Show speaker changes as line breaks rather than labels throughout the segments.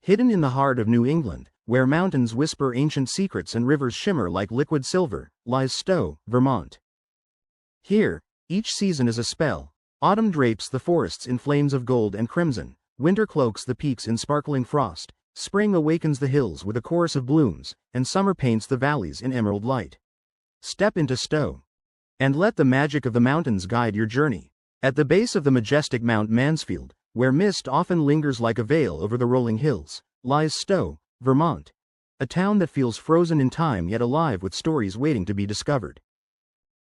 Hidden in the heart of New England, where mountains whisper ancient secrets and rivers shimmer like liquid silver, lies Stowe, Vermont. Here, each season is a spell. Autumn drapes the forests in flames of gold and crimson, winter cloaks the peaks in sparkling frost, spring awakens the hills with a chorus of blooms, and summer paints the valleys in emerald light. Step into Stowe, and let the magic of the mountains guide your journey. At the base of the majestic Mount Mansfield, where mist often lingers like a veil over the rolling hills, lies Stowe, Vermont, a town that feels frozen in time yet alive with stories waiting to be discovered.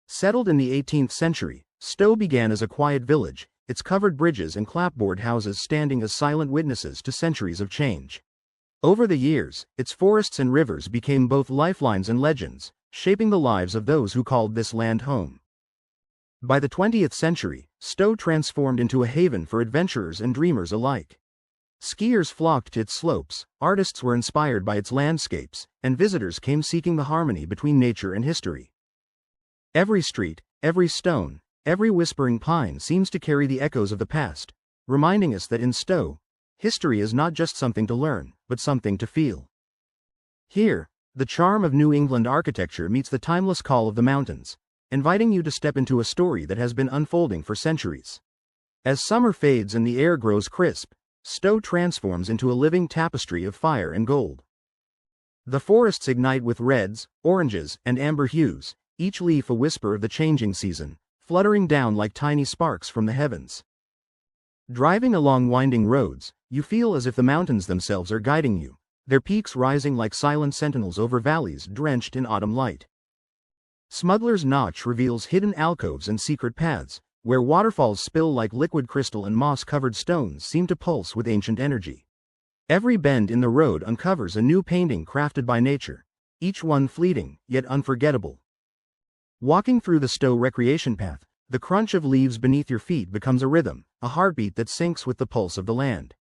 Settled in the 18th century, Stowe began as a quiet village, its covered bridges and clapboard houses standing as silent witnesses to centuries of change. Over the years, its forests and rivers became both lifelines and legends, shaping the lives of those who called this land home. By the 20th century, Stowe transformed into a haven for adventurers and dreamers alike. Skiers flocked to its slopes, artists were inspired by its landscapes, and visitors came seeking the harmony between nature and history. Every street, every stone, every whispering pine seems to carry the echoes of the past, reminding us that in Stowe, history is not just something to learn, but something to feel. Here, the charm of New England architecture meets the timeless call of the mountains, inviting you to step into a story that has been unfolding for centuries. As summer fades and the air grows crisp, Stowe transforms into a living tapestry of fire and gold. The forests ignite with reds, oranges, and amber hues, each leaf a whisper of the changing season, fluttering down like tiny sparks from the heavens. Driving along winding roads, you feel as if the mountains themselves are guiding you, their peaks rising like silent sentinels over valleys drenched in autumn light. Smuggler's Notch reveals hidden alcoves and secret paths, where waterfalls spill like liquid crystal and moss-covered stones seem to pulse with ancient energy. Every bend in the road uncovers a new painting crafted by nature, each one fleeting, yet unforgettable. Walking through the Stowe recreation path, the crunch of leaves beneath your feet becomes a rhythm, a heartbeat that syncs with the pulse of the land.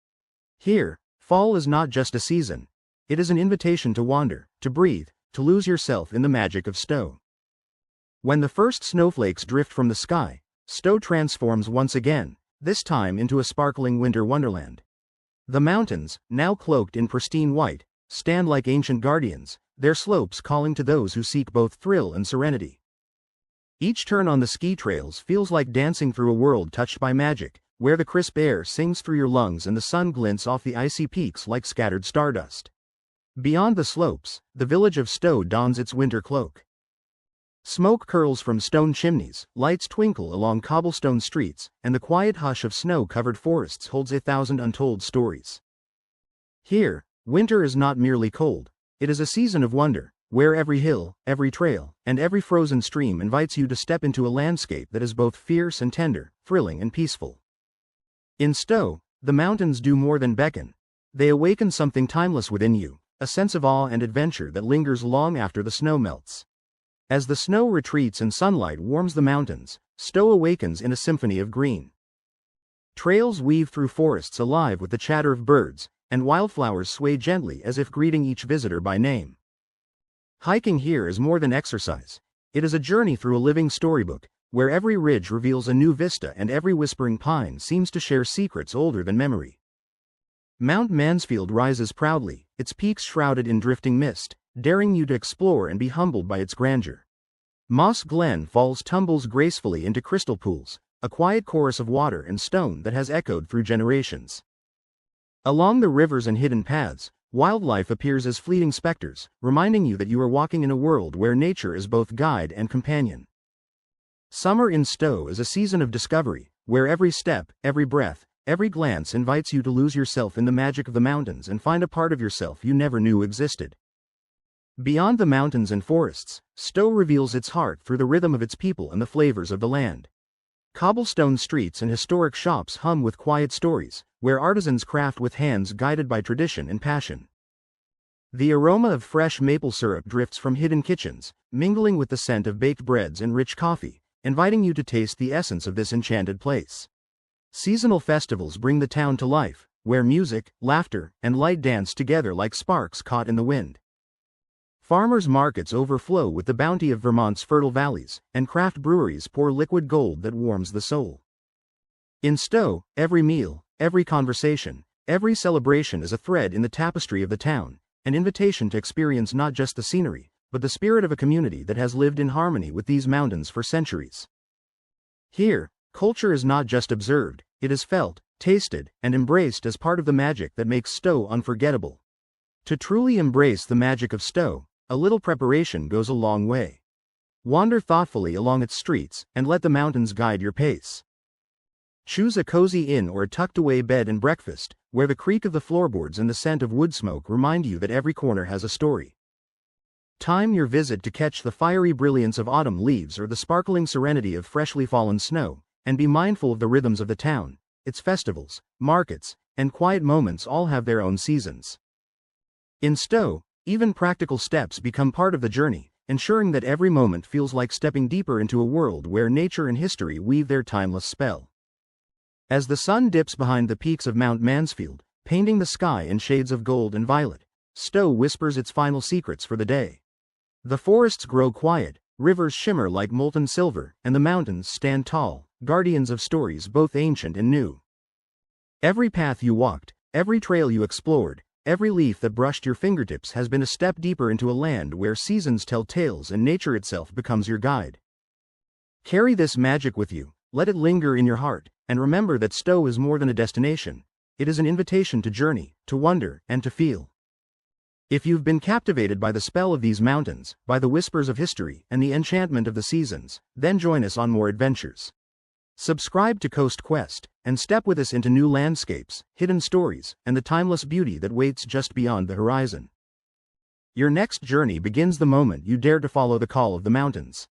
Here, fall is not just a season, it is an invitation to wander, to breathe, to lose yourself in the magic of Stowe. When the first snowflakes drift from the sky, Stowe transforms once again, this time into a sparkling winter wonderland. The mountains, now cloaked in pristine white, stand like ancient guardians, their slopes calling to those who seek both thrill and serenity. Each turn on the ski trails feels like dancing through a world touched by magic, where the crisp air sings through your lungs and the sun glints off the icy peaks like scattered stardust. Beyond the slopes, the village of Stowe dons its winter cloak. Smoke curls from stone chimneys, lights twinkle along cobblestone streets, and the quiet hush of snow-covered forests holds 1,000 untold stories. Here, winter is not merely cold, it is a season of wonder, where every hill, every trail, and every frozen stream invites you to step into a landscape that is both fierce and tender, thrilling and peaceful. In Stowe, the mountains do more than beckon. They awaken something timeless within you, a sense of awe and adventure that lingers long after the snow melts. As the snow retreats and sunlight warms the mountains, Stowe awakens in a symphony of green. Trails weave through forests alive with the chatter of birds, and wildflowers sway gently as if greeting each visitor by name. Hiking here is more than exercise. It is a journey through a living storybook, where every ridge reveals a new vista and every whispering pine seems to share secrets older than memory. Mount Mansfield rises proudly, its peaks shrouded in drifting mist, daring you to explore and be humbled by its grandeur. Moss Glen Falls tumbles gracefully into crystal pools, a quiet chorus of water and stone that has echoed through generations. Along the rivers and hidden paths, wildlife appears as fleeting specters, reminding you that you are walking in a world where nature is both guide and companion. Summer in Stowe is a season of discovery, where every step, every breath, every glance invites you to lose yourself in the magic of the mountains and find a part of yourself you never knew existed. Beyond the mountains and forests, Stowe reveals its heart through the rhythm of its people and the flavors of the land. Cobblestone streets and historic shops hum with quiet stories, where artisans craft with hands guided by tradition and passion. The aroma of fresh maple syrup drifts from hidden kitchens, mingling with the scent of baked breads and rich coffee, inviting you to taste the essence of this enchanted place. Seasonal festivals bring the town to life, where music, laughter, and light dance together like sparks caught in the wind. Farmers' markets overflow with the bounty of Vermont's fertile valleys, and craft breweries pour liquid gold that warms the soul. In Stowe, every meal, every conversation, Every celebration is a thread in the tapestry of the town, an invitation to experience not just the scenery, but the spirit of a community that has lived in harmony with these mountains for centuries. Here, culture is not just observed, it is felt, tasted, and embraced as part of the magic that makes Stowe unforgettable. To truly embrace the magic of Stowe, a little preparation goes a long way. Wander thoughtfully along its streets, and let the mountains guide your pace. Choose a cozy inn or a tucked-away bed and breakfast, where the creak of the floorboards and the scent of wood smoke remind you that every corner has a story. Time your visit to catch the fiery brilliance of autumn leaves or the sparkling serenity of freshly fallen snow, and be mindful of the rhythms of the town. Its festivals, markets, and quiet moments all have their own seasons. In Stowe, even practical steps become part of the journey, ensuring that every moment feels like stepping deeper into a world where nature and history weave their timeless spell. As the sun dips behind the peaks of Mount Mansfield, painting the sky in shades of gold and violet, Stowe whispers its final secrets for the day. The forests grow quiet, rivers shimmer like molten silver, and the mountains stand tall, guardians of stories both ancient and new. Every path you walked, every trail you explored, every leaf that brushed your fingertips has been a step deeper into a land where seasons tell tales and nature itself becomes your guide. Carry this magic with you, let it linger in your heart, and remember that Stowe is more than a destination. It is an invitation to journey, to wonder, and to feel. If you've been captivated by the spell of these mountains, by the whispers of history, and the enchantment of the seasons, then join us on more adventures. Subscribe to Coast Quest, and step with us into new landscapes, hidden stories, and the timeless beauty that waits just beyond the horizon. Your next journey begins the moment you dare to follow the call of the mountains.